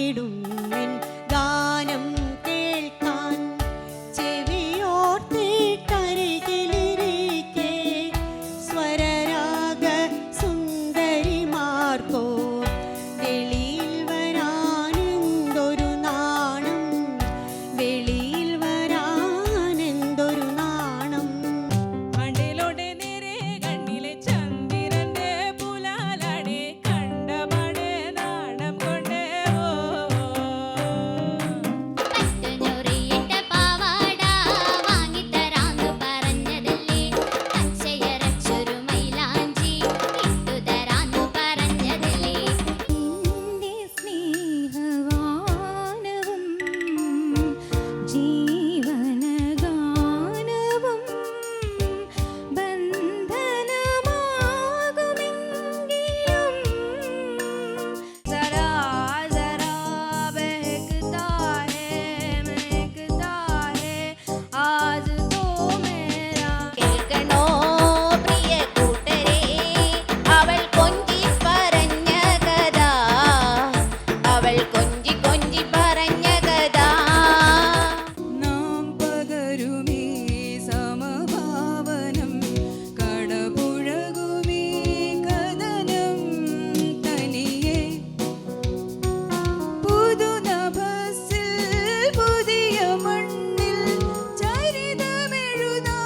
തേടും എൻ ഗാനം കേൾക്കാൻ ചെവിയോർത്തിട്ടരികിലിരിക്കെ സ്വരരാഗ സുന്ദരിമാർക്കോ വെളിയിൽ വരാനെന്തൊരു നാണം, വെളിയിൽ വരാനെന്തൊരു നാണം. കണ്ടിലോടെ നേരെ കണ്ണിലെ ചന്ദ്രന്റെ പുലാലടെ കണ്ടപടെ നാണം കൊണ്ടേ പട്ടുനൂറിയിട്ട പാവാട വാങ്ങിത്തരാന്നു പറഞ്ഞതല്ലേ, പച്ചയരച്ചൊരു മൈലാഞ്ചി ഇട്ടുതരാന്നു പറഞ്ഞതല്ലേ. എന്റെ സ്നേഹവാനവും ജീവനഗാനവും ബന്ധനമാകുമെങ്കിലും जरा जरा बहकता है महकता है आज तो मेरा. കേൾക്കണോ പ്രിയ കൂട്ടരേ, അവൾ കൊഞ്ചി പറഞ്ഞ കഥ, അവൾ കൊഞ്ചി കൊഞ്ചി പറഞ്ഞ കഥ. നാം പകരുമീ സമഭാവനം കടപുഴകുമീ കഥനം തനിയെ പുതുനഭസിൽ പുതിയ മണ്ണിൽ ചരിതമെഴുതാൻ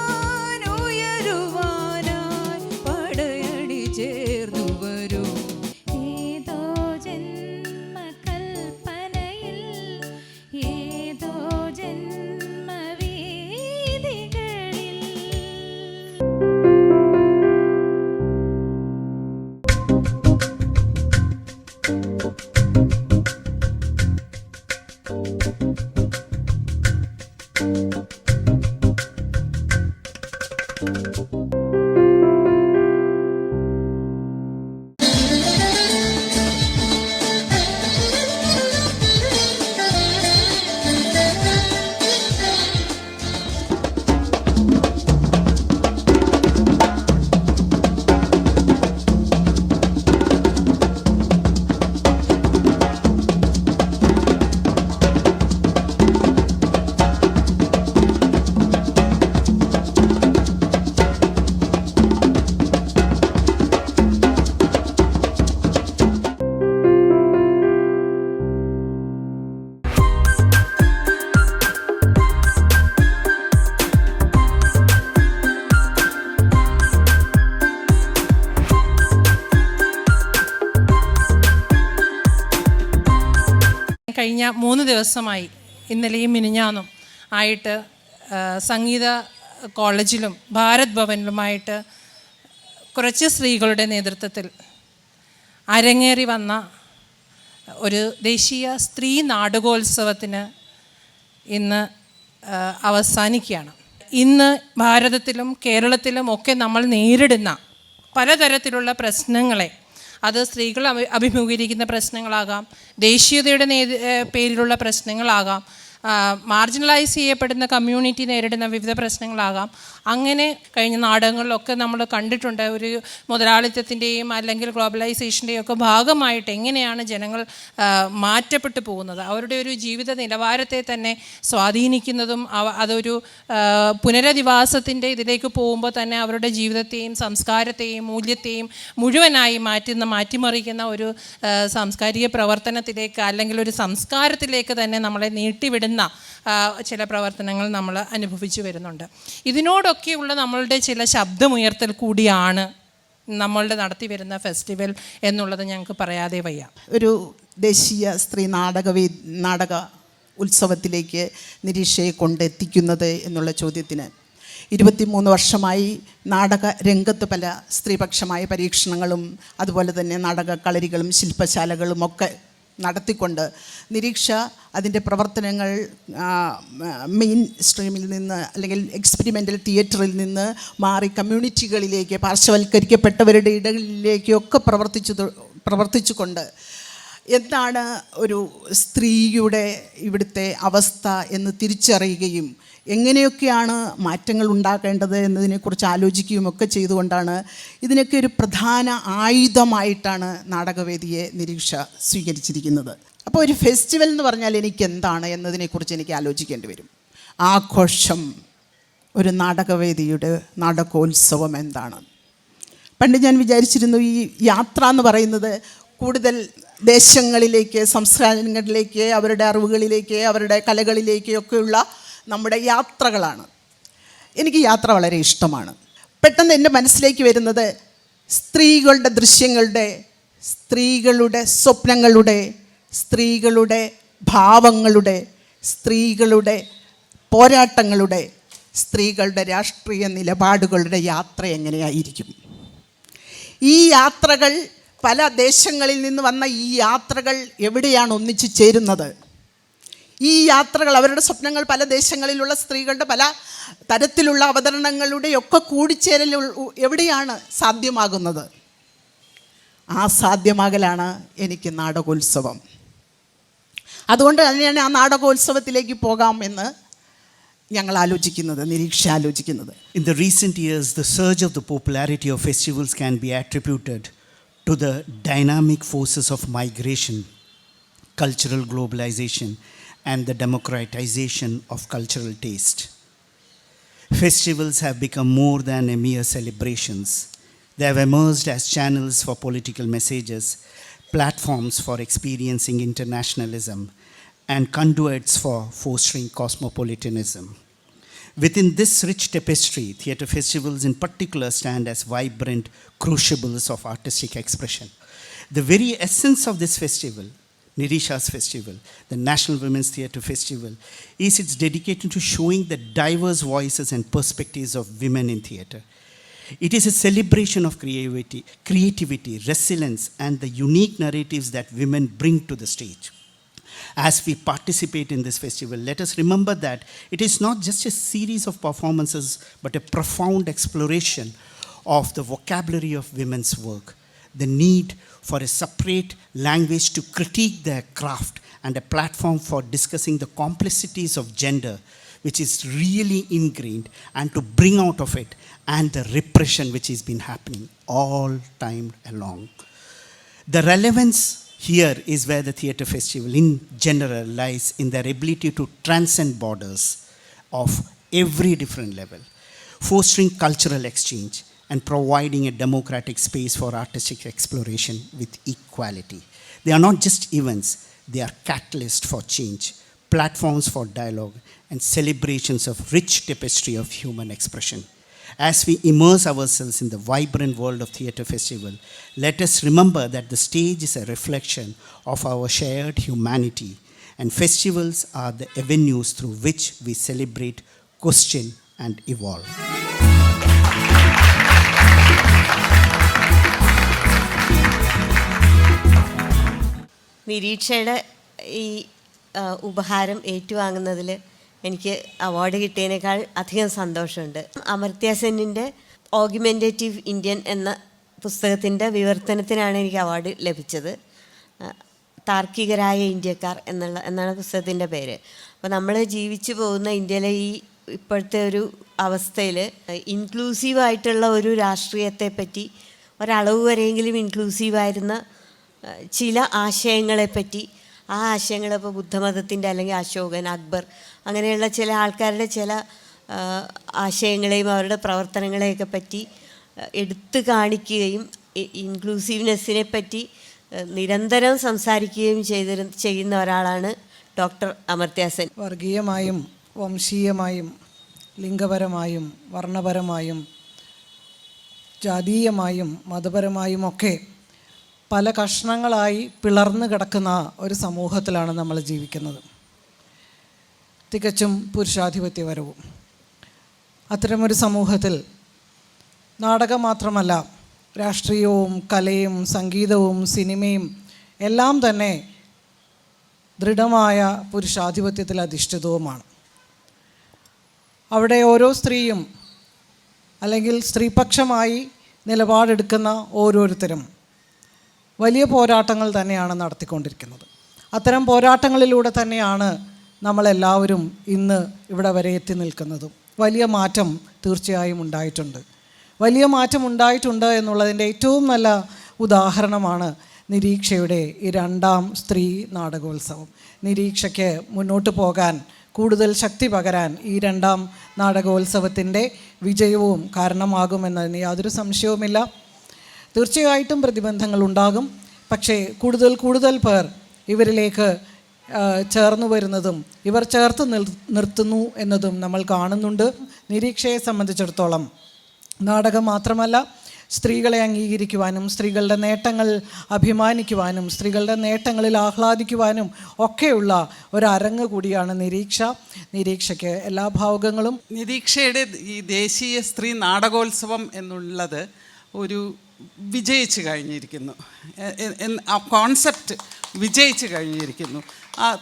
ഉയരുവാനായി പടയടി ചേർന്നു വരൂ. ഏതോ ജന്മകൽപ്പനയിൽ ഏതോ ജന്മവീഥികളിൽ കഴിഞ്ഞ 3 ദിവസമായി ഇന്നലെയും മിനിഞ്ഞാന്നും ആയിട്ട് സംഗീത കോളേജിലും ഭാരത് ഭവനിലുമായിട്ട് കുറച്ച് സ്ത്രീകളുടെ നേതൃത്വത്തിൽ അരങ്ങേറി വന്ന ഒരു ദേശീയ സ്ത്രീ നാടകോത്സവത്തിന് ഇന്ന് അവസാനിക്കുകയാണ്. ഇന്ന് ഭാരതത്തിലും കേരളത്തിലും ഒക്കെ നമ്മൾ നേരിടുന്ന പലതരത്തിലുള്ള പ്രശ്നങ്ങളെ, അത് സ്ത്രീകൾ അഭിമുഖീകരിക്കുന്ന പ്രശ്നങ്ങളാകാം, ദേശീയതയുടെ പേരിലുള്ള പ്രശ്നങ്ങളാകാം, മാർജിനലൈസ് ചെയ്യപ്പെടുന്ന കമ്മ്യൂണിറ്റി നേരിടുന്ന വിവിധ പ്രശ്നങ്ങളാകാം. അങ്ങനെ കഴിഞ്ഞ നാടകങ്ങളിലൊക്കെ നമ്മൾ കണ്ടിട്ടുണ്ട്. ഒരു മുതലാളിത്തത്തിൻ്റെയും അല്ലെങ്കിൽ ഗ്ലോബലൈസേഷൻ്റെയും ഒക്കെ ഭാഗമായിട്ട് എങ്ങനെയാണ് ജനങ്ങൾ മാറ്റപ്പെട്ടു പോകുന്നത്, അവരുടെ ഒരു ജീവിത നിലവാരത്തെ തന്നെ സ്വാധീനിക്കുന്നതും അതൊരു പുനരധിവാസത്തിൻ്റെ ഇതിലേക്ക് പോകുമ്പോൾ തന്നെ അവരുടെ ജീവിതത്തെയും സംസ്കാരത്തെയും മൂല്യത്തെയും മുഴുവനായി മാറ്റിമറിക്കുന്ന ഒരു സാംസ്കാരിക പ്രവർത്തനത്തിലേക്ക് അല്ലെങ്കിൽ ഒരു സംസ്കാരത്തിലേക്ക് തന്നെ നമ്മളെ നീട്ടിവിടുന്ന ചില പ്രവർത്തനങ്ങൾ നമ്മൾ അനുഭവിച്ചു വരുന്നുണ്ട്. ഇതിനോടൊക്കെയുള്ള നമ്മളുടെ ചില ശബ്ദമുയർത്തൽ കൂടിയാണ് നമ്മളുടെ നടത്തി വരുന്ന ഫെസ്റ്റിവൽ എന്നുള്ളത് ഞങ്ങൾക്ക് പറയാതെ വയ്യ. ഒരു ദേശീയ സ്ത്രീ നാടക ഉത്സവത്തിലേക്ക് നിരീക്ഷയെ കൊണ്ടെത്തിക്കുന്നത് എന്നുള്ള ചോദ്യത്തിന് 23 വർഷമായി നാടക രംഗത്ത് പല സ്ത്രീപക്ഷമായ പരീക്ഷണങ്ങളും അതുപോലെ തന്നെ നാടക കളരികളും ശില്പശാലകളും ഒക്കെ നടത്തിക്കൊണ്ട് നിരീക്ഷ അതിൻ്റെ പ്രവർത്തനങ്ങൾ മെയിൻ സ്ട്രീമിൽ നിന്ന് അല്ലെങ്കിൽ എക്സ്പെരിമെൻ്റൽ തിയേറ്ററിൽ നിന്ന് മാറി കമ്മ്യൂണിറ്റികളിലേക്ക്, പാർശ്വവൽക്കരിക്കപ്പെട്ടവരുടെ ഇടങ്ങളിലേക്കൊക്കെ പ്രവർത്തിച്ചുകൊണ്ട് എന്താണ് ഒരു സ്ത്രീയുടെ ഇവിടുത്തെ അവസ്ഥ എന്ന് തിരിച്ചറിയുകയും എങ്ങനെയൊക്കെയാണ് മാറ്റങ്ങൾ ഉണ്ടാക്കേണ്ടത് എന്നതിനെക്കുറിച്ച് ആലോചിക്കുകയും ഒക്കെ ചെയ്തുകൊണ്ടാണ് ഇതിനൊക്കെ ഒരു പ്രധാന ആയുധമായിട്ടാണ് നാടകവേദിയെ നിരീക്ഷ സ്വീകരിച്ചിരിക്കുന്നത്. അപ്പോൾ ഒരു ഫെസ്റ്റിവൽ എന്ന് പറഞ്ഞാൽ എനിക്ക് എന്താണ് എന്നതിനെക്കുറിച്ച് എനിക്ക് ആലോചിക്കേണ്ടി വരും. ആഘോഷം, ഒരു നാടകവേദിയുടെ നാടകോത്സവം എന്താണ്? പണ്ട് ഞാൻ വിചാരിച്ചിരുന്നു ഈ യാത്ര എന്ന് പറയുന്നത് കൂടുതൽ ദേശങ്ങളിലേക്ക്, സംസ്കാരങ്ങളിലേക്ക്, അവരുടെ അറിവുകളിലേക്ക്, അവരുടെ കലകളിലേക്ക് ഒക്കെയുള്ള നമ്മുടെ യാത്രകളാണ്. എനിക്ക് യാത്ര വളരെ ഇഷ്ടമാണ്. പെട്ടെന്ന് എൻ്റെ മനസ്സിലേക്ക് വരുന്നത് സ്ത്രീകളുടെ ദൃശ്യങ്ങളുടെ, സ്ത്രീകളുടെ സ്വപ്നങ്ങളുടെ, സ്ത്രീകളുടെ ഭാവങ്ങളുടെ, സ്ത്രീകളുടെ പോരാട്ടങ്ങളുടെ, സ്ത്രീകളുടെ രാഷ്ട്രീയ നിലപാടുകളുടെ യാത്ര എങ്ങനെയായിരിക്കും? ഈ യാത്രകൾ, പല ദേശങ്ങളിൽ നിന്ന് വന്ന ഈ യാത്രകൾ എവിടെയാണ് ഒന്നിച്ചു ചേരുന്നത്? ഈ യാത്രകൾ, അവരുടെ സ്വപ്നങ്ങൾ, പല ദേശങ്ങളിലുള്ള സ്ത്രീകളുടെ പല തരത്തിലുള്ള അവതരണങ്ങളുടെയൊക്കെ കൂടിച്ചേരൽ എവിടെയാണ് സാധ്യമാകുന്നത്? ആ സാധ്യമാകലാണ് എനിക്ക് നാടകോത്സവം. അതുകൊണ്ട് തന്നെയാണ് ആ നാടകോത്സവത്തിലേക്ക് പോകാം എന്ന് ഞങ്ങൾ ആലോചിക്കുന്നത്, നിരീക്ഷ ആലോചിക്കുന്നത്. In the recent years, the surge of the popularity of festivals can be attributed to the dynamic forces of migration, cultural globalization, and the democratization of cultural taste. Festivals have become more than a mere celebrations. They have emerged as channels for political messages, platforms for experiencing internationalism, and conduits for fostering cosmopolitanism. Within this rich tapestry, theatre festivals in particular stand as vibrant crucibles of artistic expression. The very essence of this festival, Nirisha's festival, the National Women's Theatre Festival, is its dedication to showing the diverse voices and perspectives of women in theatre. It is a celebration of creativity, resilience, and the unique narratives that women bring to the stage. As we participate in this festival, let us remember that it is not just a series of performances, but a profound exploration of the vocabulary of women's work, the need for a separate language to critique their craft, and a platform for discussing the complexities of gender, which is really ingrained, and to bring out of it, and the repression which has been happening all time along. The relevance here is where the theatre festival in general lies in their ability to transcend borders of every different level, fostering cultural exchange and providing a democratic space for artistic exploration with equality. They are not just events, they are catalysts for change, platforms for dialogue, and celebrations of rich tapestry of human expression. As we immerse ourselves in the vibrant world of theatre festival, let us remember that the stage is a reflection of our shared humanity, and festivals are the avenues through which we celebrate, question, and evolve. നിരീക്ഷയുടെ ഈ ഉപഹാരം ഏറ്റുവാങ്ങുന്നതിൽ എനിക്ക് award കിട്ടിയതിനേക്കാൾ അധികം സന്തോഷമുണ്ട്. അമർത്യ സെന്നിൻ്റെ ഓഗ്യുമെൻറ്റേറ്റീവ് Indian എന്ന പുസ്തകത്തിൻ്റെ എനിക്ക് award ലഭിച്ചത്. താർക്കികരായ ഇന്ത്യക്കാർ എന്നാണ് പുസ്തകത്തിൻ്റെ പേര്. അപ്പോൾ നമ്മൾ ജീവിച്ചു പോകുന്ന ഇന്ത്യയിലെ ഈ ഇപ്പോഴത്തെ ഒരു അവസ്ഥയിൽ ഇൻക്ലൂസീവായിട്ടുള്ള ഒരു രാഷ്ട്രീയത്തെപ്പറ്റി, ഒരളവ് വരെയെങ്കിലും ഇൻക്ലൂസീവായിരുന്ന ചില ആശയങ്ങളെപ്പറ്റി, ആ ആശയങ്ങളിപ്പോൾ ബുദ്ധമതത്തിൻ്റെ അല്ലെങ്കിൽ അശോകൻ, അക്ബർ, അങ്ങനെയുള്ള ചില ആൾക്കാരുടെ ചില ആശയങ്ങളെയും അവരുടെ പ്രവർത്തനങ്ങളെയൊക്കെ പറ്റി എടുത്തു കാണിക്കുകയും ഇൻക്ലൂസീവ്നെസ്സിനെ പറ്റി നിരന്തരം സംസാരിക്കുകയും ചെയ്യുന്ന ഒരാളാണ് ഡോക്ടർ അമർത്യ സെൻ. വർഗീയമായും വംശീയമായും ലിംഗപരമായും വർണ്ണപരമായും ജാതീയമായും മതപരമായും ഒക്കെ പല കഷ്ണങ്ങളായി പിളർന്നു കിടക്കുന്ന ഒരു സമൂഹത്തിലാണ് നമ്മൾ ജീവിക്കുന്നത്. തികച്ചും പുരുഷാധിപത്യപരവും. അത്തരമൊരു സമൂഹത്തിൽ നാടകം മാത്രമല്ല, രാഷ്ട്രീയവും കലയും സംഗീതവും സിനിമയും എല്ലാം തന്നെ ദൃഢമായ പുരുഷാധിപത്യത്തിൽ അധിഷ്ഠിതവുമാണ്. അവിടെ ഓരോ സ്ത്രീയും അല്ലെങ്കിൽ സ്ത്രീപക്ഷമായി നിലപാടെടുക്കുന്ന ഓരോരുത്തരും വലിയ പോരാട്ടങ്ങൾ തന്നെയാണ് നടത്തിക്കൊണ്ടിരിക്കുന്നത്. അത്തരം പോരാട്ടങ്ങളിലൂടെ തന്നെയാണ് നമ്മളെല്ലാവരും ഇന്ന് ഇവിടെ വരെ എത്തി നിൽക്കുന്നതും. വലിയ മാറ്റം തീർച്ചയായും ഉണ്ടായിട്ടുണ്ട്. വലിയ മാറ്റം ഉണ്ടായിട്ടുണ്ട് എന്നുള്ളതിൻ്റെ ഏറ്റവും നല്ല ഉദാഹരണമാണ് നിരീക്ഷയുടെ ഈ 2ാം സ്ത്രീ നാടകോത്സവം. നിരീക്ഷയ്ക്ക് മുന്നോട്ട് പോകാൻ കൂടുതൽ ശക്തി പകരാൻ ഈ 2ാം നാടകോത്സവത്തിൻ്റെ വിജയവും കാരണമാകുമെന്നതിന് യാതൊരു സംശയവുമില്ല. തീർച്ചയായിട്ടും പ്രതിബന്ധങ്ങളുണ്ടാകും. പക്ഷേ കൂടുതൽ പേർ ഇവരിലേക്ക് ചേർന്നു വരുന്നതും ഇവർ ചേർത്ത് നിർത്തുന്നു എന്നതും നമ്മൾ കാണുന്നുണ്ട്. നിരീക്ഷയെ സംബന്ധിച്ചിടത്തോളം നാടകം മാത്രമല്ല, സ്ത്രീകളെ അംഗീകരിക്കുവാനും സ്ത്രീകളുടെ നേട്ടങ്ങൾ അഭിമാനിക്കുവാനും സ്ത്രീകളുടെ നേട്ടങ്ങളിൽ ആഹ്ലാദിക്കുവാനും ഒക്കെയുള്ള ഒരരങ്ങ് കൂടിയാണ് നിരീക്ഷ. നിരീക്ഷയ്ക്ക് എല്ലാ ഭാവുകങ്ങളും. നിരീക്ഷയുടെ ഈ ദേശീയ സ്ത്രീ നാടകോത്സവം എന്നുള്ളത് ഒരു വിജയിച്ചു കഴിഞ്ഞിരിക്കുന്നു. ആ കോൺസെപ്റ്റ് വിജയിച്ചു കഴിഞ്ഞിരിക്കുന്നു.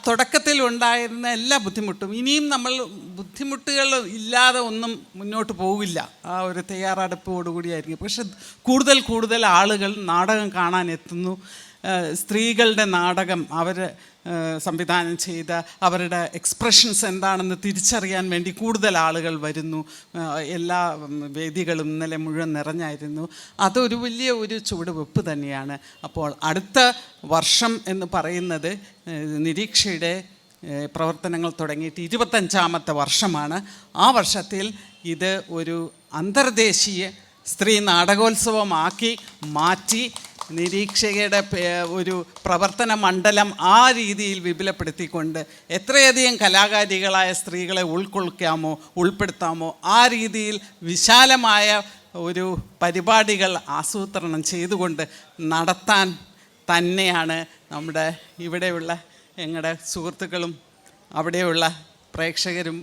തുടക്കത്തിൽ ഉണ്ടായിരുന്ന എല്ലാ ബുദ്ധിമുട്ടും ഇനിയും നമ്മൾ ബുദ്ധിമുട്ടുകൾ ഇല്ലാതെ ഒന്നും മുന്നോട്ട് പോവില്ല. ആ ഒരു തയ്യാറെടുപ്പോടുകൂടിയായിരിക്കും. പക്ഷെ കൂടുതൽ ആളുകൾ നാടകം കാണാൻ എത്തുന്നു. സ്ത്രീകളുടെ നാടകം അവർ സംവിധാനം ചെയ്ത അവരുടെ എക്സ്പ്രഷൻസ് എന്താണെന്ന് തിരിച്ചറിയാൻ വേണ്ടി കൂടുതൽ ആളുകൾ വരുന്നു. എല്ലാ വേദികളും ഇന്നലെ മുഴുവൻ നിറഞ്ഞായിരുന്നു. അതൊരു വലിയ ചുവടുവെപ്പ് തന്നെയാണ്. അപ്പോൾ അടുത്ത വർഷം എന്ന് പറയുന്നത് നിരീക്ഷയുടെ പ്രവർത്തനങ്ങൾ തുടങ്ങിയിട്ട് 25ാമത്തെ വർഷമാണ്. ആ വർഷത്തിൽ ഇത് ഒരു അന്തർദേശീയ സ്ത്രീ നാടകോത്സവമാക്കി മാറ്റി നിരീക്ഷയുടെ ഒരു പ്രവർത്തന മണ്ഡലം ആ രീതിയിൽ വിപുലപ്പെടുത്തിക്കൊണ്ട് എത്രയധികം കലാകാരികളായ സ്ത്രീകളെ ഉൾപ്പെടുത്താമോ ആ രീതിയിൽ വിശാലമായ ഒരു പരിപാടികൾ ആസൂത്രണം ചെയ്തുകൊണ്ട് നടത്താൻ തന്നെയാണ് നമ്മുടെ ഇവിടെയുള്ള ഞങ്ങളുടെ സുഹൃത്തുക്കളും അവിടെയുള്ള പ്രേക്ഷകരും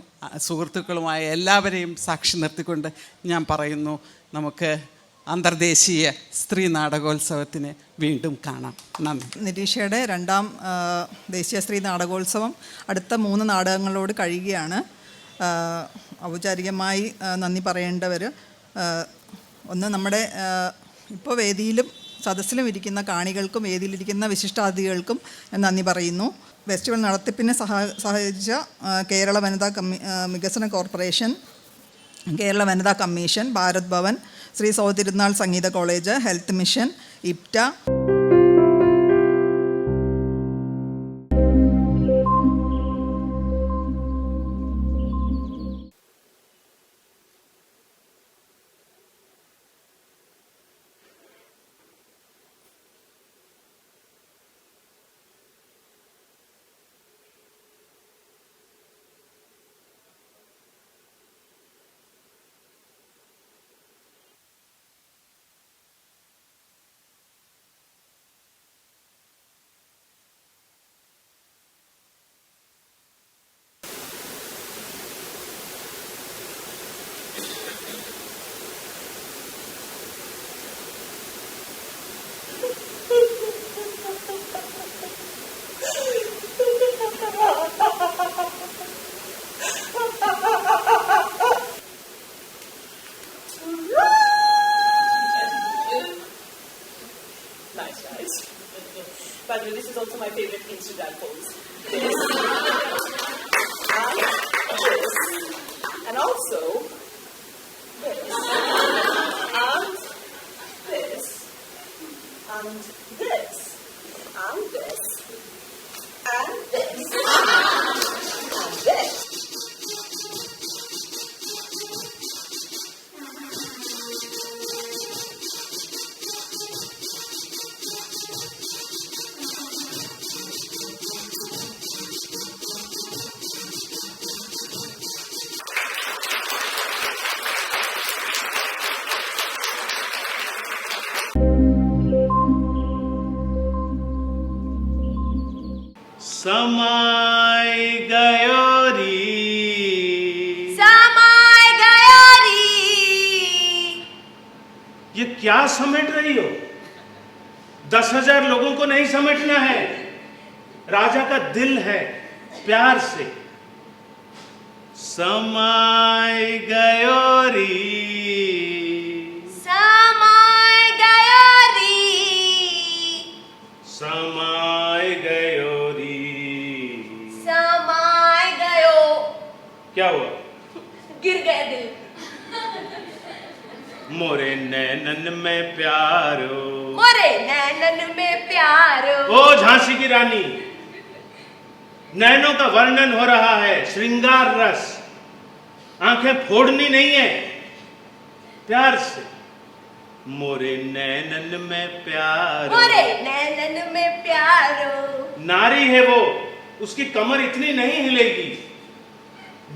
സുഹൃത്തുക്കളുമായ എല്ലാവരെയും സാക്ഷി നിർത്തിക്കൊണ്ട് ഞാൻ പറയുന്നു, നമുക്ക് അന്തർദേശീയ സ്ത്രീ നാടകോത്സവത്തിന് വീണ്ടും കാണാം. നന്ദി. നിരീക്ഷയുടെ 2ാം ദേശീയ സ്ത്രീ നാടകോത്സവം അടുത്ത 3 നാടകങ്ങളോട് കഴിയുകയാണ്. ഔപചാരികമായി നന്ദി പറയേണ്ടവർ ഒന്ന് നമ്മുടെ ഇപ്പോൾ വേദിയിലും സദസ്സിലും ഇരിക്കുന്ന കാണികൾക്കും വേദിയിലിരിക്കുന്ന വിശിഷ്ടാതിഥികൾക്കും നന്ദി പറയുന്നു. ഫെസ്റ്റിവൽ നടത്തിപ്പിനെ സഹകരിച്ച കേരള വനിതാ വികസന കോർപ്പറേഷൻ, കേരള വനിതാ കമ്മീഷൻ, ഭാരത് ഭവൻ, ശ്രീ സൗതിരുന്നാൾ സംഗീത college, health mission, IPTA. By the way, this is also my favorite Instagram pose. And also this. And this. And this. And this. And this. And this. समय गयो री, समय गयो री। ये क्या समेट रही हो? 10,000 लोगों को नहीं समेटना है, राजा का दिल है, प्यार से। समय गयो री, समय गयो री। समय गयो री, समय नैनन में प्यारो, मोरे नैनन में प्यारो। ओ झांसी की रानी, नैनों का वर्णन हो रहा है, श्रृंगार रस, आंखें फोड़नी नहीं है, प्यार से। मोरे नैनन में प्यारो, मोरे नैनन में प्यारो। नारी है वो, उसकी कमर इतनी नहीं हिलेगी।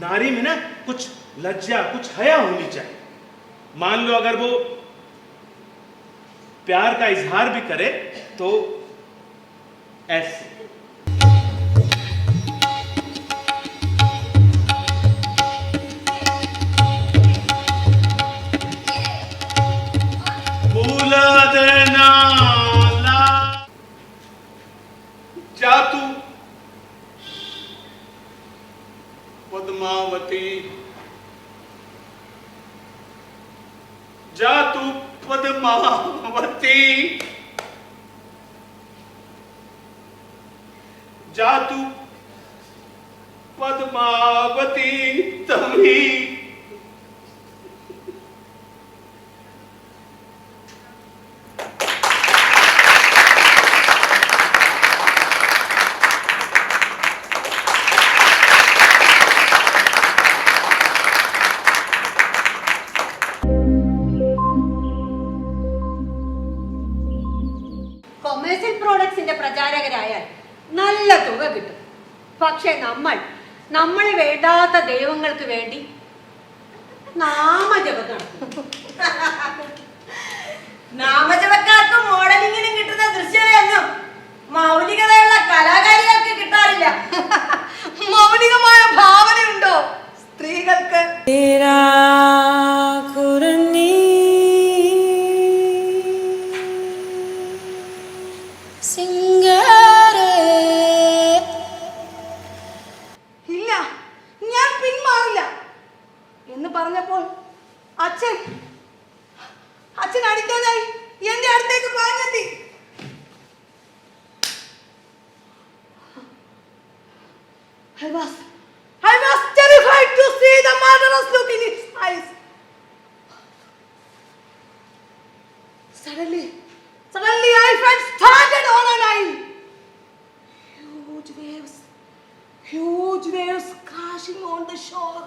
नारी में ना कुछ लज्जा, कुछ हया होनी चाहिए। मान लो अगर वो प्यार का इजहार भी करे तो ऐसे। भूला देना ला जा तू पद्मावती, जा तू पद्मावती, जा तू पद्मावती, तभी കൊമേഴ്സ്യൽ പ്രോഡക്ട്സിന്റെ പ്രചാരകരായാൽ നല്ല തുക കിട്ടും. പക്ഷെ നമ്മൾ വേണ്ടാത്ത ദൈവങ്ങൾക്ക് വേണ്ടി നാമജപം നടത്തും. നാമജപക്കാർക്കും മോഡലിങ്ങിനും കിട്ടുന്ന ദൃശ്യവയൊന്നും മൗലികതയുള്ള കലാകാരികൾക്ക് കിട്ടാറില്ല. മൗലികമായ ഭാവനയുണ്ടോ സ്ത്രീകൾക്ക്? ഇല്ല, ഞാൻ പിന്മാറില്ല എന്ന് പറഞ്ഞപ്പോൾ അച്ഛൻ അടിക്കാനായി എന്റെ അടുത്തേക്ക് പാഞ്ഞെത്തി. I was terrified to see the murderous look in his eyes. Suddenly I felt stranded on an island. Huge waves crashing on the shore.